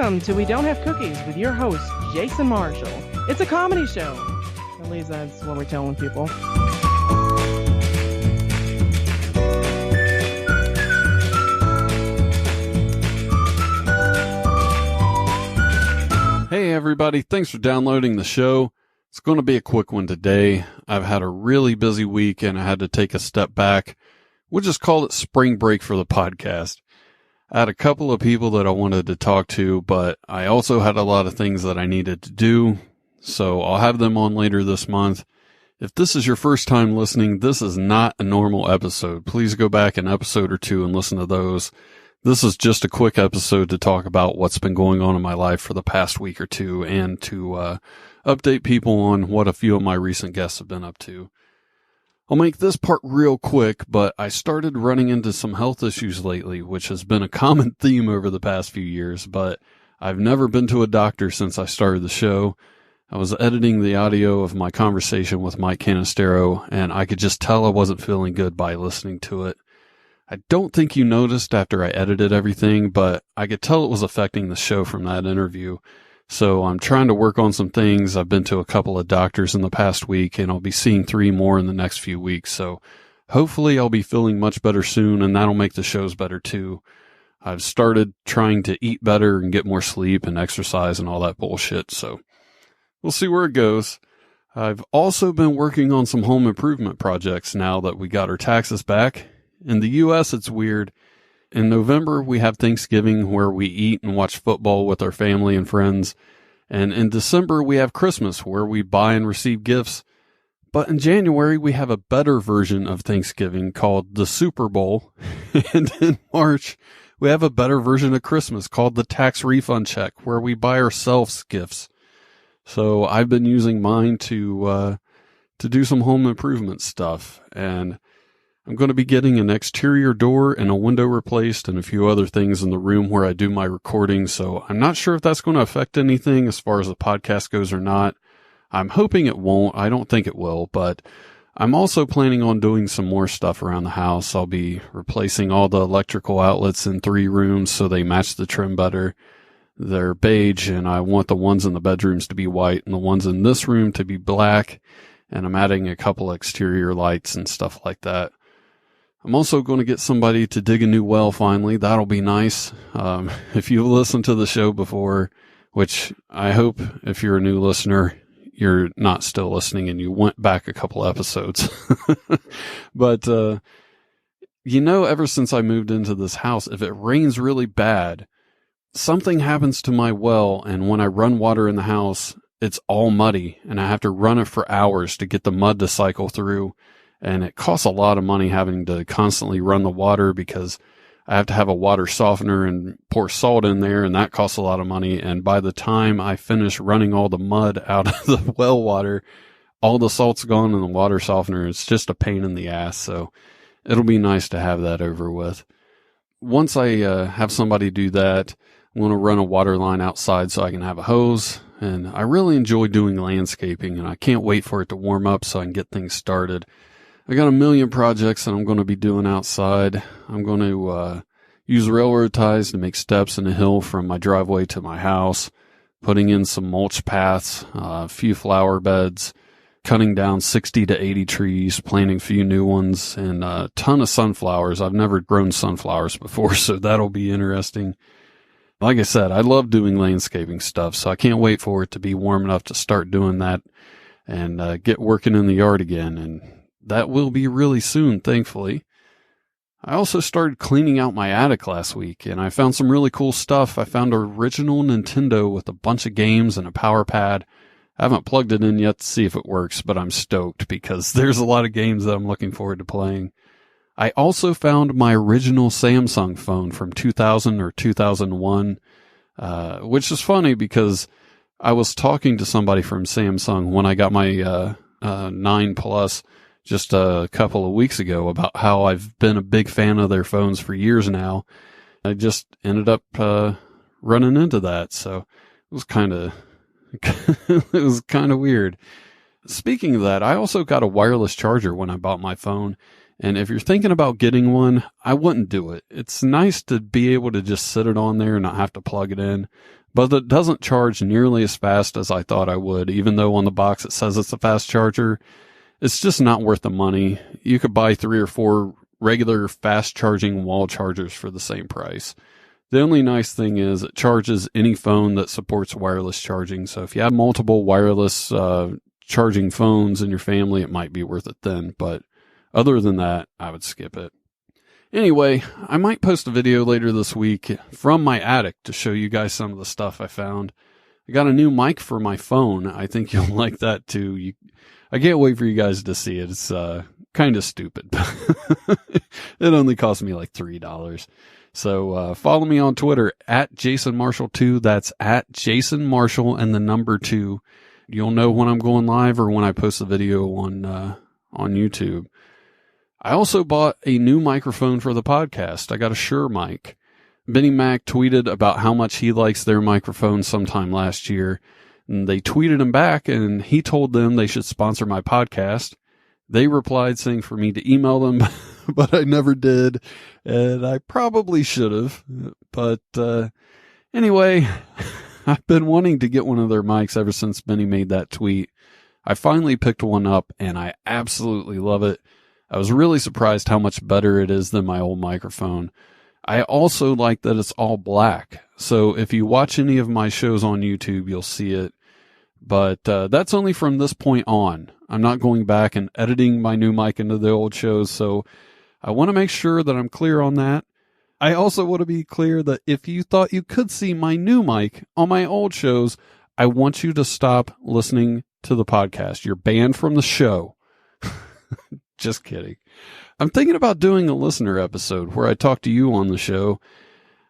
Welcome to We Don't Have Cookies with your host, Jason Marshall. It's a comedy show. At least that's what we're telling people. Hey everybody, thanks for downloading the show. It's going to be a quick one today. I've had a really busy week and I had to take a step back. We'll just call it spring break for the podcast. I had a couple of people that I wanted to talk to, but I also had a lot of things that I needed to do, so I'll have them on later this month. If this is your first time listening, this is not a normal episode. Please go back an episode or two and listen to those. This is just a quick episode to talk about what's been going on in my life for the past week or two and to update people on what a few of my recent guests have been up to. I'll make this part real quick, but I started running into some health issues lately, which has been a common theme over the past few years, but I've never been to a doctor since I started the show. I was editing the audio of my conversation with Mike Canistero, and I could just tell I wasn't feeling good by listening to it. I don't think you noticed after I edited everything, but I could tell it was affecting the show from that interview. So I'm trying to work on some things. I've been to a couple of doctors in the past week, and I'll be seeing 3 more in the next few weeks. So hopefully I'll be feeling much better soon, and that'll make the shows better too. I've started trying to eat better and get more sleep and exercise and all that bullshit. So we'll see where it goes. I've also been working on some home improvement projects now that we got our taxes back. In the U.S., it's weird. In November, we have Thanksgiving where we eat and watch football with our family and friends. And in December, we have Christmas where we buy and receive gifts. But in January, we have a better version of Thanksgiving called the Super Bowl. And in March, we have a better version of Christmas called the tax refund check where we buy ourselves gifts. So I've been using mine to do some home improvement stuff. And I'm going to be getting an exterior door and a window replaced and a few other things in the room where I do my recording, so I'm not sure if that's going to affect anything as far as the podcast goes or not. I'm hoping it won't. I don't think it will, but I'm also planning on doing some more stuff around the house. I'll be replacing all the electrical outlets in 3 rooms so they match the trim better. They're beige, and I want the ones in the bedrooms to be white and the ones in this room to be black, and I'm adding a couple exterior lights and stuff like that. I'm also going to get somebody to dig a new well finally. That'll be nice. If you've listened to the show before, which I hope if you're a new listener, you're not still listening and you went back a couple episodes. But, ever since I moved into this house, if it rains really bad, something happens to my well. And when I run water in the house, it's all muddy and I have to run it for hours to get the mud to cycle through. And it costs a lot of money having to constantly run the water because I have to have a water softener and pour salt in there, and that costs a lot of money. And by the time I finish running all the mud out of the well water, all the salt's gone in the water softener. It's just a pain in the ass. So it'll be nice to have that over with. Once I have somebody do that, I'm going to run a water line outside so I can have a hose. And I really enjoy doing landscaping, and I can't wait for it to warm up so I can get things started. I got a million projects that I'm going to be doing outside. I'm going to use railroad ties to make steps in a hill from my driveway to my house, putting in some mulch paths, a few flower beds, cutting down 60 to 80 trees, planting a few new ones, and a ton of sunflowers. I've never grown sunflowers before, so that'll be interesting. Like I said, I love doing landscaping stuff, so I can't wait for it to be warm enough to start doing that and get working in the yard again. And that will be really soon, thankfully. I also started cleaning out my attic last week, and I found some really cool stuff. I found an original Nintendo with a bunch of games and a power pad. I haven't plugged it in yet to see if it works, but I'm stoked because there's a lot of games that I'm looking forward to playing. I also found my original Samsung phone from 2000 or 2001, which is funny because I was talking to somebody from Samsung when I got my 9 Plus just a couple of weeks ago about how I've been a big fan of their phones for years now. I just ended up running into that, so it was kind of weird. Speaking of that, I also got a wireless charger when I bought my phone, and if you're thinking about getting one, I wouldn't do it. It's nice to be able to just sit it on there and not have to plug it in, but it doesn't charge nearly as fast as I thought I would, even though on the box it says it's a fast charger. It's just not worth the money. You could buy 3 or 4 regular fast charging wall chargers for the same price. The only nice thing is it charges any phone that supports wireless charging. So if you have multiple wireless charging phones in your family, it might be worth it then. But other than that, I would skip it. Anyway, I might post a video later this week from my attic to show you guys some of the stuff I found. I got a new mic for my phone. I think you'll like that too. I can't wait for you guys to see it. It's kind of stupid. It only cost me like $3. So follow me on Twitter at JasonMarshall2. That's at JasonMarshall and the number 2. You'll know when I'm going live or when I post the video on YouTube. I also bought a new microphone for the podcast. I got a Shure mic. Benny Mac tweeted about how much he likes their microphone sometime last year. And they tweeted him back and he told them they should sponsor my podcast. They replied saying for me to email them, but I never did. And I probably should have. But anyway, I've been wanting to get one of their mics ever since Benny made that tweet. I finally picked one up and I absolutely love it. I was really surprised how much better it is than my old microphone. I also like that it's all black. So if you watch any of my shows on YouTube, you'll see it. But that's only from this point on. I'm not going back and editing my new mic into the old shows, so I want to make sure that I'm clear on that. I also want to be clear that if you thought you could see my new mic on my old shows, I want you to stop listening to the podcast. You're banned from the show. Just kidding. I'm thinking about doing a listener episode where I talk to you on the show.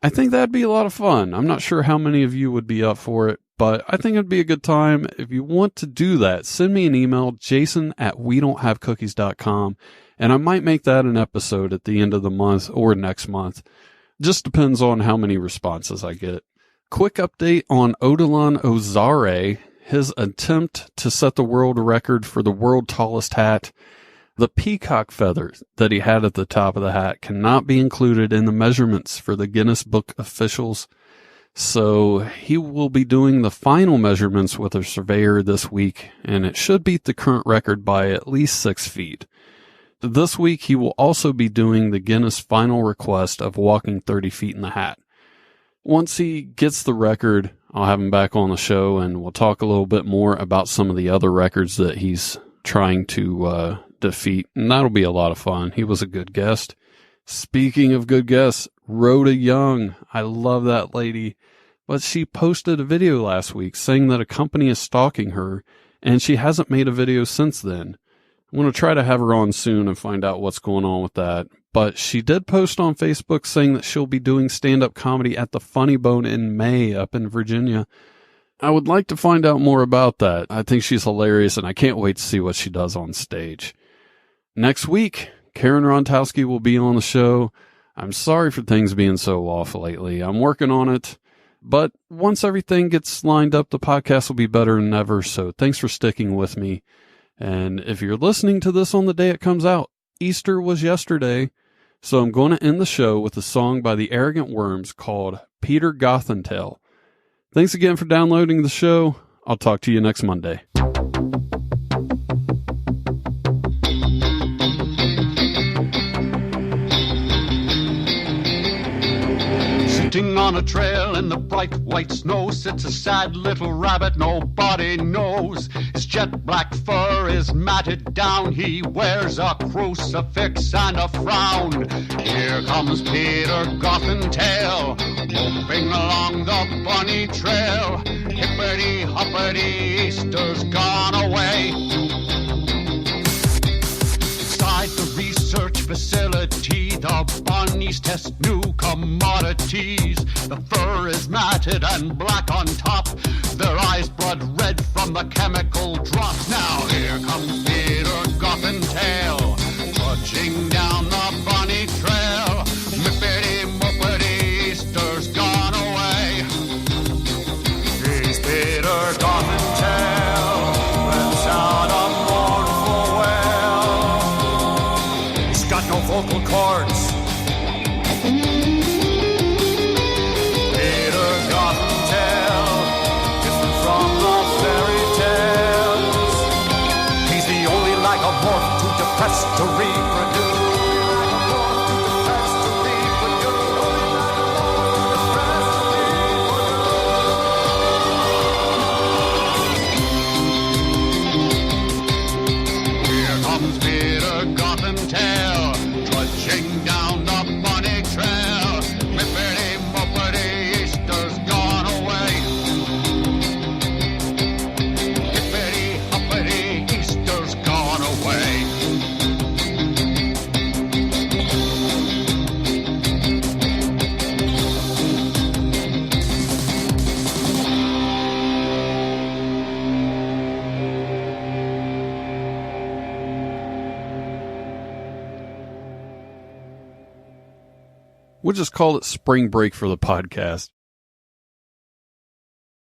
I think that'd be a lot of fun. I'm not sure how many of you would be up for it, but I think it'd be a good time. If you want to do that, send me an email, jason@wedon'thavecookies.com, and I might make that an episode at the end of the month or next month. Just depends on how many responses I get. Quick update on Odilon Ozare, his attempt to set the world record for the world tallest hat. The peacock feathers that he had at the top of the hat cannot be included in the measurements for the Guinness Book officials. So he will be doing the final measurements with a surveyor this week, and it should beat the current record by at least 6 feet. This week, he will also be doing the Guinness final request of walking 30 feet in the hat. Once he gets the record, I'll have him back on the show, and we'll talk a little bit more about some of the other records that he's trying to defeat, and that'll be a lot of fun. He was a good guest. Speaking of good guests, Rhoda Young. I love that lady. But she posted a video last week saying that a company is stalking her, and she hasn't made a video since then. I'm going to try to have her on soon and find out what's going on with that. But she did post on Facebook saying that she'll be doing stand-up comedy at the Funny Bone in May up in Virginia. I would like to find out more about that. I think she's hilarious, and I can't wait to see what she does on stage. Next week, Karen Rontowski will be on the show. I'm sorry for things being so off lately. I'm working on it. But once everything gets lined up, the podcast will be better than ever. So thanks for sticking with me. And if you're listening to this on the day it comes out, Easter was yesterday. So I'm going to end the show with a song by the Arrogant Worms called Peter Gothentail. Thanks again for downloading the show. I'll talk to you next Monday. Sitting on a trail in the bright white snow sits a sad little rabbit nobody knows. His jet black fur is matted down. He wears a crucifix and a frown. Here comes Peter Gothentail, moping along the bunny trail. Hippity-hoppity, Easter's gone away. Inside the research facility, the bunnies test new commodities. The fur is matted and black on top, their eyes blood red from the chemical drops. Now here comes Peter Gothentail, trudging down the bunny trail. Mippity-moppity, Easter's gone away. He's Peter Gothentail, lets out a mournful wail. He's got no vocal cords. Peter Gothentail like a morph, too depressed to reproduce. Here comes Peter Gothentail, trudging down the bunny trail. Mippity moppity, Easter's gone away. Hippity hoppity, Easter's gone away. We'll just call it spring break for the podcast.